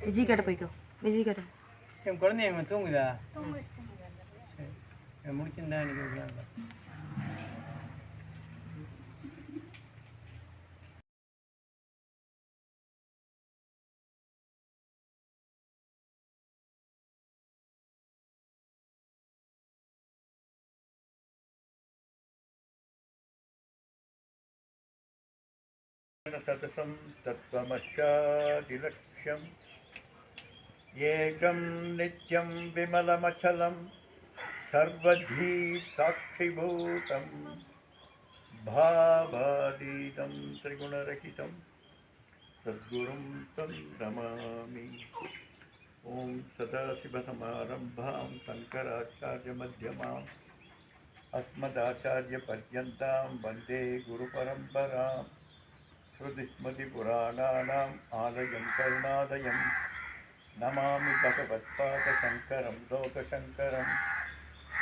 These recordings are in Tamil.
விஜய் கிட்ட போய்க்கோ. விஜய் கிட்ட என் குழந்தைய தூங்குதா? சரி முடிச்சிருந்தா எனக்கு வைக்கலாம்ல. सततं तत्त्वमस्यादिलक्ष्यम् एकं नित्यं विमलमचलं सर्वधी साक्षिभूतं भावातीतं त्रिगुणरहितं सद्गुरुं तं नमामि। ॐ सदाशिवसमारम्भां शङ्कराचार्यमध्यमाम् अस्मदाचार्यपर्यन्तां वन्दे गुरुपरम्पराम्। श्रुतिस्मृतिपुराणानाम् आलयं करुणालयं नमामि भगवत्पादशङ्करं लोकशङ्करं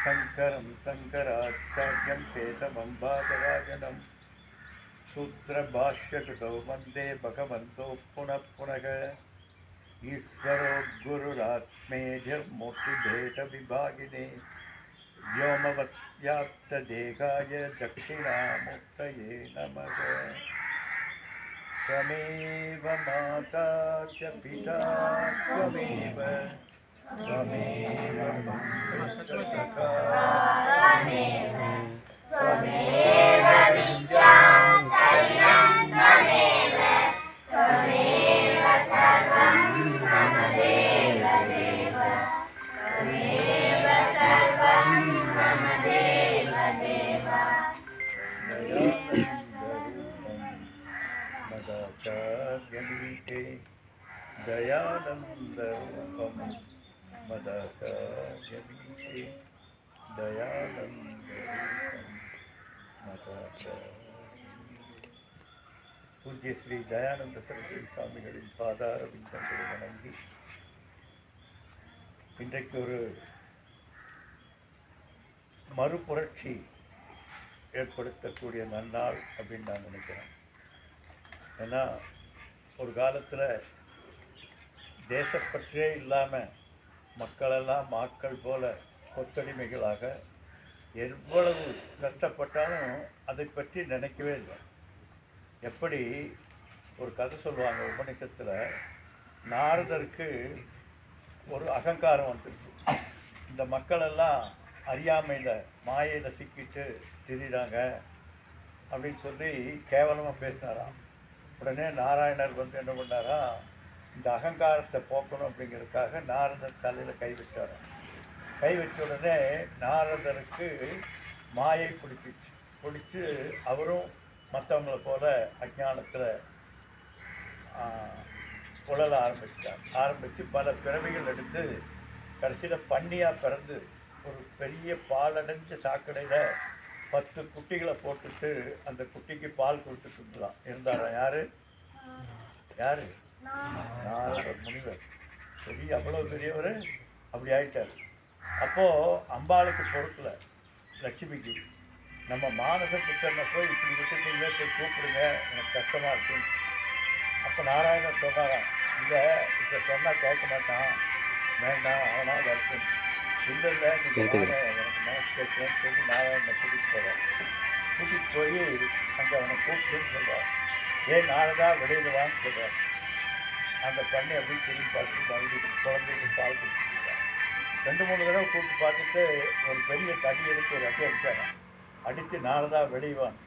शङ्करं शङ्कराचार्यं केशवं बादरायणं सूत्रभाष्यकृतौ वन्दे भगवन्तो पुनः पुनः। ईश्वरो गुरुरात्मेजमूर्तिभेदविभागिने व्योमवत्याप्तदेहाय दक्षिणामूर्तये नमः। त्वमेव माता च पिता त्वमेव त्वमेव सखा त्वमेव विद्यां कलिलं त्वमेव त्वमेव सर्वं मम देव देव त्वमेव सर्वं मम देव देव। मदाचार्यमीटे दयानन्दरूपं मदाचार्यमीटे दयानन्दरूपं मदाचार्य। पूज्य श्री दयानंद सरस्वती சுவாமிகளின் பாதார விந்தங்களை வணங்கி இன்றைக்கு ஒரு மறுபுரட்சி ஏற்படுத்தக்கூடிய நன்னாள் அப்படின்னு நான் நினைக்கிறேன். ஏன்னா ஒரு காலத்தில் தேசப்பற்றே இல்லாமல் மக்களெல்லாம் மாக்கள் போல கொத்தடிமைகளாக எவ்வளவு கஷ்டப்பட்டாலும் அதை பற்றி நினைக்கவே இல்லை. எப்படி ஒரு கதை சொல்லுவாங்க உபநிஷத்தில், நாரதருக்கு ஒரு அகங்காரம் வந்துருச்சு. இந்த மக்களெல்லாம் அறியாமையில் மாயையில் சிக்கிட்டு திரிகிறாங்க அப்படின்னு சொல்லி கேவலமாக பேசினாராம். உடனே நாராயணர் வந்து என்ன பண்ணாரா, இந்த அகங்காரத்தை போக்கணும் அப்படிங்கிறதுக்காக நாரதர் தலையில் கை வச்சாராம். கை வச்ச உடனே நாரதருக்கு மாயை பிடிச்சி அவரும் மற்றவங்களை போல அஞ்ஞானத்தில் உழல ஆரம்பித்து பல பிறவிகள் எடுத்து கடைசியில் பன்னியாக பிறந்து ஒரு பெரிய பாலடைஞ்ச சாக்கடையில் 10 குட்டிகளை போட்டுட்டு அந்த குட்டிக்கு பால் கொடுத்துட்டுலாம் இருந்தாரா. யார் நாரதர் முனிவர். சரி, அவ்வளோ பெரியவர் அப்படி ஆயிட்டார். அப்போது அம்பாளுக்கு பொறுக்கல, லட்சுமிக்கு, நம்ம மானச புத்தனை போய் இப்படி விட்டுட்டீங்க, போய் கூப்பிடுங்க, எனக்கு கஷ்டமாக இருக்குன்னு. அப்போ நாராயணன் சொன்னாராம், இல்லை இப்போ சொன்னால் கேட்க மாட்டான், வேண்டாம் அவனா வருஷம் இல்லை நீங்கள் எனக்கு மனசு கேட்குறேன்னு சொல்லி நாராயணனை கூட்டிகிட்டு போகிறார். கூட்டிகிட்டு போய் அங்கே அவனை கூப்பிட்டுன்னு சொல்கிறார். ஏன் நாரதா வெளியில் வான்னு சொல்கிறார். அந்த பண்ணி அப்படி திரும்பி பார்த்து மறுபடியும் குழந்தைக்கு பால் கொடுத்துருக்கான். 2-3 தடவை கூப்பிட்டு பார்த்துட்டு ஒரு பெரிய தடி எடுத்து ஒரு அடி அடித்தாரான். அடித்து நாரதா வெளிவான்.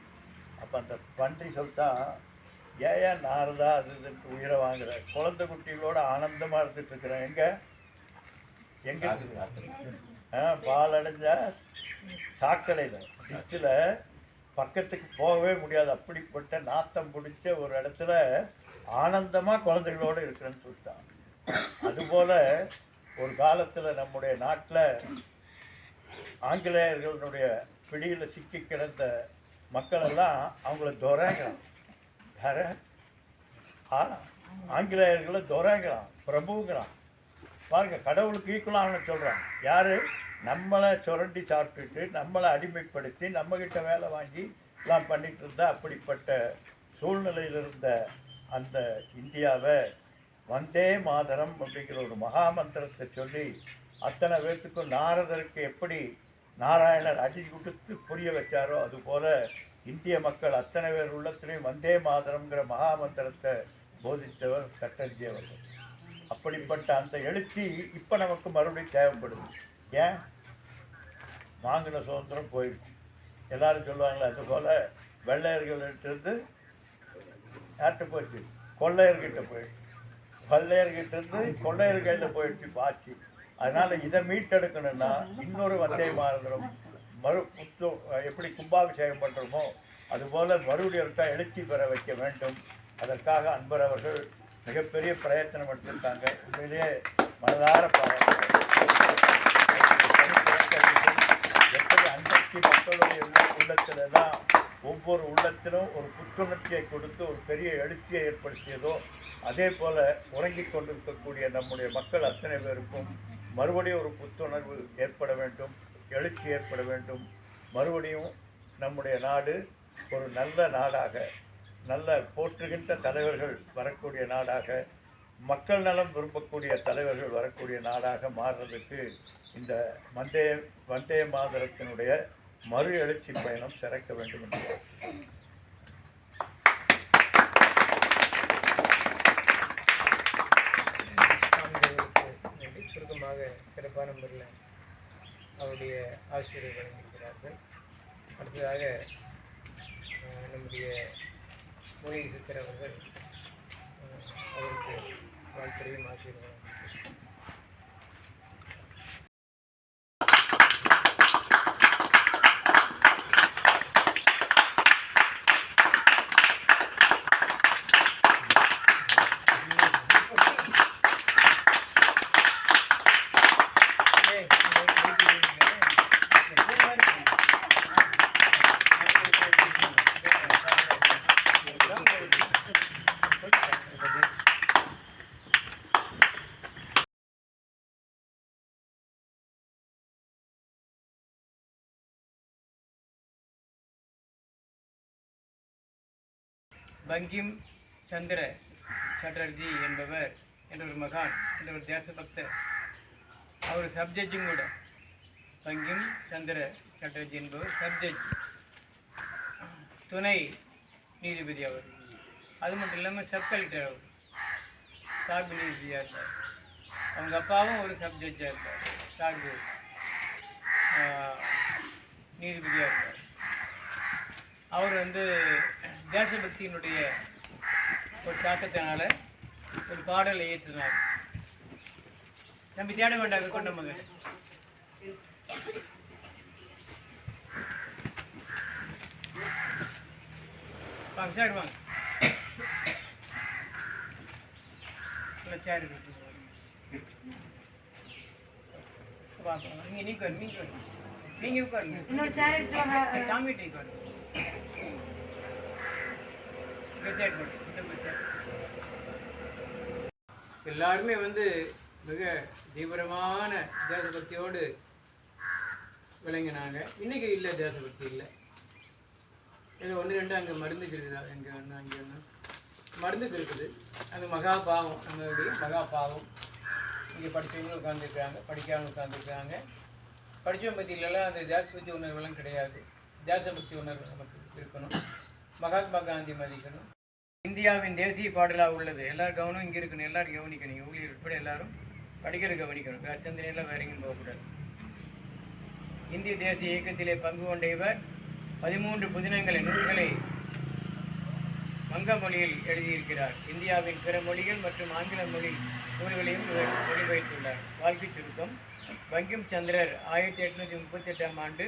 அப்போ அந்த பன்றி சொல்லிட்டான், ஏன் நாரதா அது உயிரை வாங்குற, குழந்தை குட்டிகளோட ஆனந்தமாக இருந்துட்டுருக்குறேன், எங்கே பால் அடைஞ்ச சாக்கடையில் டிச்சில் பக்கத்துக்கு போகவே முடியாது, அப்படிப்பட்ட நாத்தம் பிடிச்ச ஒரு இடத்துல ஆனந்தமாக குழந்தைகளோடு இருக்கிறேன்னு சொல்லிட்டான். அதுபோல் ஒரு காலத்தில் நம்முடைய நாட்டில் ஆங்கிலேயர்களுடைய பிடியில் சிக்கி கிடந்த மக்களெல்லாம் அவங்கள துரைங்கிறான். யார ஆங்கிலேயர்களை துரைங்கிறான், பிரபுங்கிறான். பாருங்க, கடவுளுக்கு ஈக்குவலாக சொல்கிறான். யார்? நம்மளை சுரண்டி சாப்பிட்டுட்டு நம்மளை அடிமைப்படுத்தி நம்மக்கிட்ட வேலை வாங்கி எல்லாம் பண்ணிட்டு இருந்தால் அப்படிப்பட்ட சூழ்நிலையில் இருந்த அந்த இந்தியாவை வந்தே மாதரம் அப்படிங்கிற ஒரு மகாமந்திரத்தை சொல்லி அத்தனை பேர்த்துக்கும் நாரதருக்கு எப்படி நாராயணர் அடி கொடுத்து புரிய வச்சாரோ அதுபோல் இந்திய மக்கள் அத்தனை பேர் உள்ளத்திலையும் வந்தே மாதரம்ங்கிற மகாமந்திரத்தை போதித்தவர் சட்டர்ஜி அவர்கள். அப்படிப்பட்ட அந்த எழுச்சி இப்போ நமக்கு மறுபடியும் தேவைப்படுது. ஏன்? வாங்கின சுதந்திரம் போயிடுச்சு. எல்லாரும் சொல்லுவாங்களே அதுபோல் வெள்ளையர்கள்ட்டிருந்து யார்கிட்ட போயிடுச்சு? கொள்ளையர்கிட்ட போயிடுச்சு. கொள்ளையர்கிட்டேருந்து கொள்ளையர் கையில் போயிடுச்சு ஆட்சி. அதனால் இதை மீட்டெடுக்கணும்னா இன்னொரு வந்தே மாதரம் எப்படி கும்பாபிஷேகம் பண்ணுறோமோ அதுபோல் மறுபடியும் எழுச்சி பெற வைக்க வேண்டும். அதற்காக அன்பர் அவர்கள் மிகப்பெரிய பிரயத்தனம் எடுத்திருக்காங்க. உண்மையிலேயே மனதார எப்படி அன்றைக்கு மக்களுடைய உள்ளத்தில்தான் ஒவ்வொரு உள்ளத்திலும் ஒரு புத்துணர்ச்சியை கொடுத்து ஒரு பெரிய எழுச்சியை ஏற்படுத்தியதோ அதே போல் உறங்கிக் கொண்டிருக்கக்கூடிய நம்முடைய மக்கள் அத்தனை பேருக்கும் மறுபடியும் ஒரு புத்துணர்வு ஏற்பட வேண்டும், எழுச்சி ஏற்பட வேண்டும். மறுபடியும் நம்முடைய நாடு ஒரு நல்ல நாடாக, நல்ல போற்றுகின்ற தலைவர்கள் வரக்கூடிய நாடாக, மக்கள் நலம் விரும்பக்கூடிய தலைவர்கள் வரக்கூடிய நாடாக மாறுறதுக்கு இந்த வந்தே மாதரத்தினுடைய மறு எழுச்சி பயணம் சிறக்க வேண்டும் என்று சுருக்கமாக சிறப்பான முறையில் அவருடைய ஆசிரியர் வழங்கியிருக்கிறார்கள். அடுத்ததாக நம்முடைய மொழி சித்தர் அவர்கள் அவருக்கு வாழ்க்கையும் ஆசிரியர் வழங்கியிருக்கிறார். பங்கிம் சந்திர சட்டர்ஜி என்பவர் என்ற ஒரு மகான், என்ற ஒரு தேசபக்தர், அவர் சப்ஜட்ஜும் கூட. பங்கிம் சந்திர சட்டர்ஜி என்பவர் சப்ஜட்ஜ், துணை நீதிபதி அவர். அது மட்டும் இல்லாமல் சப் கலெக்டர் அவர், சார்பு நீதிபதியாக இருந்தார். அவங்க அப்பாவும் ஒரு சப்ஜட்ஜாக இருந்தார், சார்பு நீதிபதியாக இருந்தார். அவர் தேசபக்தியினுடைய ஒரு தாக்கத்தினால ஒரு பாடலை ஏற்றினார். நம்பி தேட வேண்டாங்க கொண்ட மகன். வாங்க சார், வாங்க சேர் நீங்க உட்காருங்க. இன்னொரு சேர் எடுத்து வாங்க. சாமிட்டு உட்காருங்க. எல்லாருமே மிக தீவிரமான தேசபக்தியோடு விளங்கினாங்க. இன்றைக்கி இல்லை, தேசபக்தி இல்லை. ஏதோ ஒன்று ரெண்டு அங்கே மருந்துக்கு இருக்குதா, எங்கே ஒன்று அங்கே ஒன்று மருந்துக்கு இருக்குது. அது மகா பாவம், நம்மளுடைய மகா பாவம். இங்கே படித்தவங்களும் உட்காந்துருக்காங்க, படிக்காமல் உட்காந்துருக்காங்க. படித்தவங்க பற்றியிலலாம் அந்த தேசபக்தி உணர்வுலாம் கிடையாது. தேசபக்தி உணர்வு நமக்கு இருக்கணும். மகாத்மா காந்தி மதிக்கணும். இந்தியாவின் தேசிய பாடலாக உள்ளது. எல்லாரும் கவனம் இங்கே இருக்கணும், எல்லோரும் கவனிக்கணும். ஊழியர் உட்பட எல்லாரும் படிக்கிறது கவனிக்கணும். வேறு சிந்தனையெல்லாம் வேற எங்கேயும் போகக்கூடாது. இந்திய தேசிய இயக்கத்திலே பங்கு கொண்ட இவர் 13 புதினங்களை நூல்களை வங்க மொழியில் எழுதியிருக்கிறார். இந்தியாவின் பிற மொழிகள் மற்றும் ஆங்கில மொழி நூல்களையும் இவர் மொழிபெயர்த்துள்ளார். வாழ்க்கை சுருக்கம். பங்கிம் சந்திரர் 1838 ஆம் ஆண்டு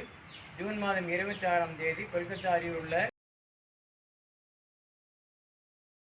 ஜூன் மாதம் 26ஆம் தேதி கொல்கத்தா அருகில் உள்ள